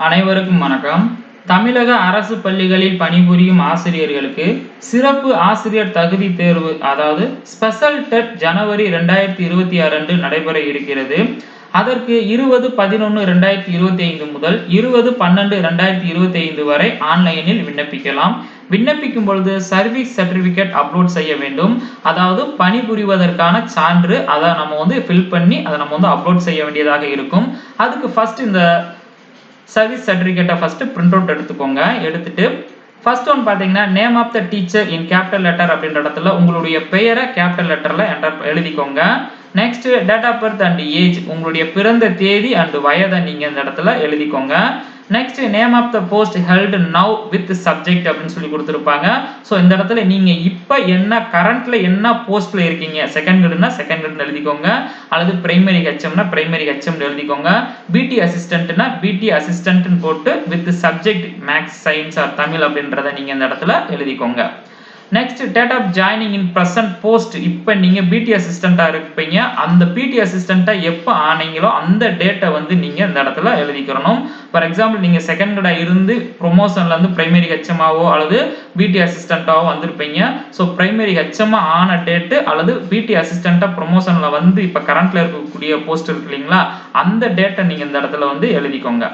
அனைவருக்கும் வணக்கம். தமிழக அரசு பள்ளிகளில் பணிபுரியும் ஆசிரியர்களுக்கு சிறப்பு ஆசிரியர் தகுதி தேர்வு அதாவது ஸ்பெஷல் டெட் ஜனவரி 2026 அன்று நடைபெற இருக்கிறது. அதற்கு 20/11/2025 முதல் 20/12/2025 வரை ஆன்லைனில் விண்ணப்பிக்கலாம். விண்ணப்பிக்கும் பொழுது சர்வீஸ் சர்டிபிகேட் அப்லோட் செய்ய வேண்டும். அதாவது பணிபுரிவதற்கான சான்று அதை நம்ம ஃபில் பண்ணி அதை நம்ம அப்லோட் செய்ய வேண்டியதாக இருக்கும். அதுக்கு ஃபர்ஸ்ட் இந்த சர்வீஸ் சர்டிபிகேட்டை ஃபர்ஸ்ட் பிரிண்ட் அவுட் எடுத்துக்கோங்க. எடுத்துட்டு ஃபர்ஸ்ட் ஒன் பார்த்தீங்கன்னா name of the teacher in capital letter அப்படின்ற இடத்துல உங்களுடைய பெயரை கேபிட்டல் லெட்டர்ல எழுதிக்கோங்க. Next date of birth and age, உங்களுடைய பிறந்த தேதி அண்ட் வயதை நீங்க இந்த இடத்துல எழுதிக்கோங்க. Next name of the post held now with subject அப்படின்னு சொல்லி கொடுத்துருப்பாங்க. ஸோ இந்த இடத்துல நீங்க இப்போ என்ன கரண்ட்ல என்ன போஸ்ட்ல இருக்கீங்க, செகண்ட் கிரேட்னா செகண்ட் கிரேட் எழுதிக்கோங்க, அல்லது பிரைமரி ஹெச்எம்னா பிரைமரி ஹெச்எம் எழுதிக்கோங்க, பிடி அசிஸ்டன்ட்னா பிடி அசிஸ்டன்ட்னு போட்டு with subject maths science or Tamil அப்படின்றத நீங்க இந்த இடத்துல எழுதிக்கோங்க. Next date of joining in present post, இப்போ நீங்க பிடி அசிஸ்டண்டா இருப்பீங்க, அந்த பிடி அசிஸ்டண்டா எப்போ ஆனீங்களோ அந்த டேட்டை நீங்க இந்த இடத்துல எழுதிக்கிறணும். ஃபார் எக்ஸாம்பிள் நீங்க செகண்ட் கிரேடா இருந்து ப்ரொமோஷன்ல இருந்து பிரைமரி ஹெச்எம்ஆவோ அல்லது பிடி அசிஸ்டண்டாவோ வந்திருப்பீங்க. ஸோ பிரைமரி ஹெச்எம் ஆன டேட்டு அல்லது பிடி அசிஸ்டண்டா ப்ரொமோஷன்ல இப்போ கரண்ட்ல இருக்கக்கூடிய போஸ்ட் இருக்கு இல்லைங்களா, அந்த டேட்டை நீங்க இந்த இடத்துல எழுதிக்கோங்க.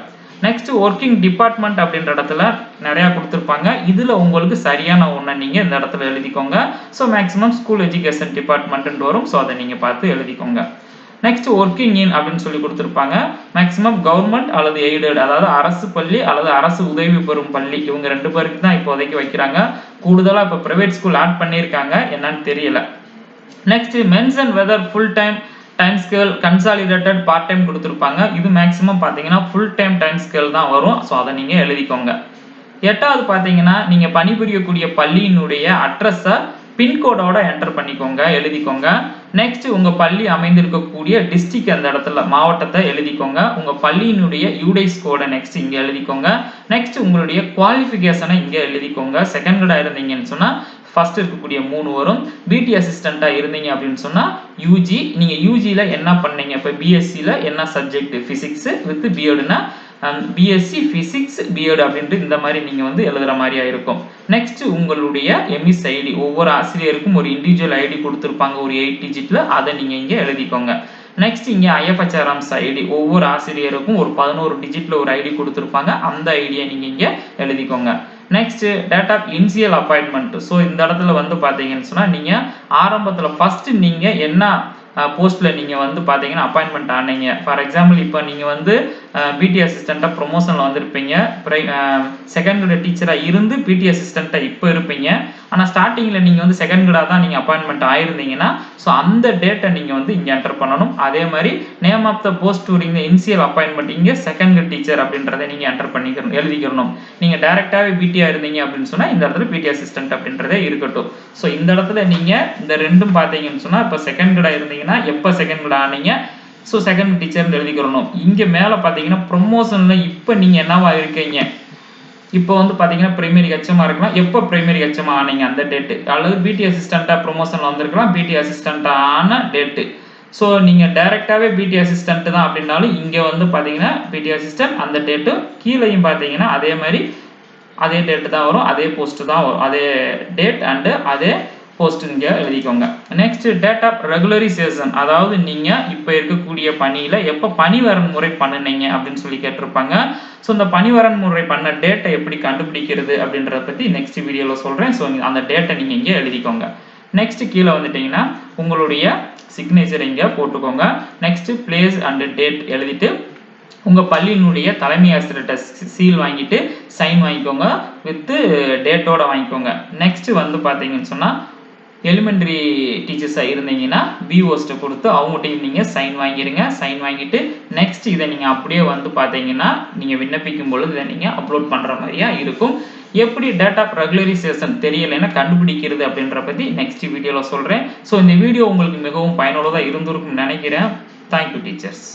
நெக்ஸ்ட் ஒர்க்கிங் டிபார்ட்மெண்ட் அப்படின்ற இடத்துல நிறைய கொடுத்துருப்பாங்க. இதுல உங்களுக்கு சரியான ஒன்றை நீங்க இந்த இடத்துல எழுதிக்கோங்க. So maximum school education department வரும். ஸோ அதை நீங்க பார்த்து எழுதிக்கோங்க. நெக்ஸ்ட் ஒர்க்கிங் இன் அப்படின்னு சொல்லி கொடுத்துருப்பாங்க. மேக்ஸிமம் கவர்மெண்ட் அல்லது எய்டட், அதாவது அரசு பள்ளி அல்லது அரசு உதவி பெறும் பள்ளி, இவங்க ரெண்டு பேருக்கு தான் இப்போதைக்கு வைக்கிறாங்க. கூடுதலா இப்போ பிரைவேட் ஸ்கூல் ஆட் பண்ணியிருக்காங்க, என்னன்னு தெரியல. Next mention whether full time time scale consolidated part time கொடுத்துருப்பாங்க. இது மேக்ஸிமம் பார்த்தீங்கன்னா ஃபுல் டைம் டைம் ஸ்கேல் தான் வரும். ஸோ அதை நீங்கள் எழுதிக்கோங்க. எட்டாவது பார்த்தீங்கன்னா நீங்கள் பணிபுரியக்கூடிய பள்ளியினுடைய அட்ரஸை பின்கோடோட என்டர் பண்ணிக்கோங்க, எழுதிக்கோங்க. நெக்ஸ்ட் உங்கள் பள்ளி அமைந்திருக்கக்கூடிய டிஸ்ட்ரிக்ட் அந்த இடத்துல மாவட்டத்தை எழுதிக்கோங்க. உங்கள் பள்ளியினுடைய யூடைஸ் கோடை நெக்ஸ்ட் இங்கே எழுதிக்கோங்க. நெக்ஸ்ட் உங்களுடைய குவாலிஃபிகேஷனை இங்கே எழுதிக்கோங்க. செகண்ட் கிரேடாக இருந்தீங்கன்னு சொன்னால் ஃபர்ஸ்ட் இருக்கக்கூடிய 3 வரும். பிடி அசிஸ்டண்டா இருந்தீங்க அப்படின்னு சொன்னா யூஜி, நீங்க யூஜில என்ன பண்ணீங்க, இப்போ பிஎஸ்சில என்ன சப்ஜெக்ட் பிசிக்ஸ் வித் பிஎட்னா பிஎஸ்சி பிசிக்ஸ் பிஎட் அப்படின்ட்டு இந்த மாதிரி நீங்க எழுதுற மாதிரியா இருக்கும். நெக்ஸ்ட் உங்களுடைய எம்இஸ் ஐடி, ஒவ்வொரு ஆசிரியருக்கும் ஒரு இண்டிவிஜுவல் ஐடி கொடுத்துருப்பாங்க ஒரு 8 டிஜிட்ல, அதை நீங்க இங்க எழுதிக்கோங்க. நெக்ஸ்ட் இங்க ஐஎஃப்ஹெச்ஆர்எம்ஸ் ஐடி, ஒவ்வொரு ஆசிரியருக்கும் ஒரு 11 டிஜிட்ல ஒரு ஐடி கொடுத்துருப்பாங்க, அந்த ஐடியை நீங்க இங்க எழுதிக்கோங்க. Next date of initial appointment. So இந்த இடத்துல பார்த்தீங்கன்னு சொன்னா நீங்க ஆரம்பத்தில் ஃபர்ஸ்ட் நீங்க என்ன போஸ்ட்ல நீங்க பார்த்தீங்கன்னா அப்பாயின்மெண்ட் ஆனீங்க. ஃபார் எக்ஸாம்பிள் இப்போ நீங்க பிடி அசிஸ்டண்டா ப்ரொமோஷன்ல வந்திருப்பீங்க, செகண்ட் கிரேட் டீச்சரா இருந்து பிடி அசிஸ்டண்டா இப்போ இருப்பீங்க. ஆனா ஸ்டார்டிங்ல நீங்க செகண்ட் கிரேடா தான் நீங்க அப்பாயின்மெண்ட் ஆயிருந்தீங்கன்னா ஸோ அந்த டேட்டை நீங்க இங்க என்டர் பண்ணணும். அதே மாதிரி name of the post during the initial appointment இங்க செகண்ட் கிரேட் டீச்சர் அப்படின்றத நீங்க என்டர் பண்ணிக்கணும், எழுதிக்கணும். நீங்க டைரக்டாவே பிடிஆ இருந்தீங்க அப்படின்னு சொன்னா இந்த இடத்துல பிடி அசிஸ்டன்ட் அப்படின்றதே இருக்கட்டும். ஸோ இந்த இடத்துல நீங்க இந்த ரெண்டும் பார்த்தீங்கன்னு சொன்னா இப்போ செகண்ட் கிரேடா இருந்தீங்கன்னா எப்போ செகண்ட் கிரேட் ஆனீங்க, ஸோ செகண்ட் டீச்சர் எழுதிக்கிறணும். இங்க மேல பாத்தீங்கன்னா ப்ரொமோஷன்ல இப்போ நீங்க என்னவா இருக்கீங்க, இப்போ பாத்தீங்கன்னா பிரைமரி ஹெச்எம் இருக்கலாம், எப்போ பிரைமரி ஹெச்எம் ஆனீங்க அந்த டேட்டு, அல்லது பிடி அசிஸ்டண்டா ப்ரொமோஷன்ல வந்திருக்கலாம், பிடி அசிஸ்டண்டா ஆன டேட்டு. ஸோ நீங்க டைரக்டாவே பிடி அசிஸ்டன்ட் தான் அப்படின்னாலும் இங்க பாத்தீங்கன்னா பிடி அசிஸ்டன்ட் அந்த டேட்டு, கீழையும் பாத்தீங்கன்னா அதே மாதிரி அதே டேட்டு தான் வரும், அதே போஸ்ட் தான் வரும், அதே டேட் அண்ட் அதே போஸ்ட் இங்க எழுதிக்கோங்க. நெக்ஸ்ட் டேட் ஆஃப் ரெகுலரைசேஷன், அதாவது நீங்க இப்ப இருக்கக்கூடிய பணியில எப்ப பணிவரன் முறை பண்ணுனீங்க அப்படின்னு சொல்லி கேட்டிருப்பாங்க. ஸோ இந்த பணிவரன் முறை பண்ண டேட்டை எப்படி கண்டுபிடிக்கிறது அப்படின்றத பத்தி நெக்ஸ்ட் வீடியோல சொல்றேன். ஸோ அந்த டேட்டை நீங்க இங்க எழுதிக்கோங்க. நெக்ஸ்ட் கீழே வந்துட்டீங்கன்னா உங்களுடைய சிக்னேச்சர் இங்க போட்டுக்கோங்க. நெக்ஸ்ட் பிளேஸ் அண்ட் டேட் எழுதிட்டு உங்க பள்ளியினுடைய தலைமை ஆசிரியர்கிட்ட சீல் வாங்கிட்டு சைன் வாங்கிக்கோங்க, வித் டேட்டோட வாங்கிக்கோங்க. நெக்ஸ்ட் பாத்தீங்கன்னு சொன்னா எலிமெண்டரி டீச்சர்ஸா இருந்தீங்கன்னா விஓஸ்ட கொடுத்து அவங்ககிட்டையும் நீங்க சைன் வாங்கிருங்க. சைன் வாங்கிட்டு நெக்ஸ்ட் இதை நீங்க அப்படியே பாத்தீங்கன்னா நீங்க விண்ணப்பிக்கும் பொழுது இதை நீங்க அப்லோட் பண்ற மாதிரியா இருக்கும். எப்படி டேட் ஆஃப் ரெகுலரைசேஷன் தெரியலைன்னா கண்டுபிடிக்கிறது அப்படின்ற பத்தி நெக்ஸ்ட் வீடியோல சொல்றேன். ஸோ இந்த வீடியோ உங்களுக்கு மிகவும் பயனுள்ளதா இருந்திருக்கும் நினைக்கிறேன். Thank you teachers.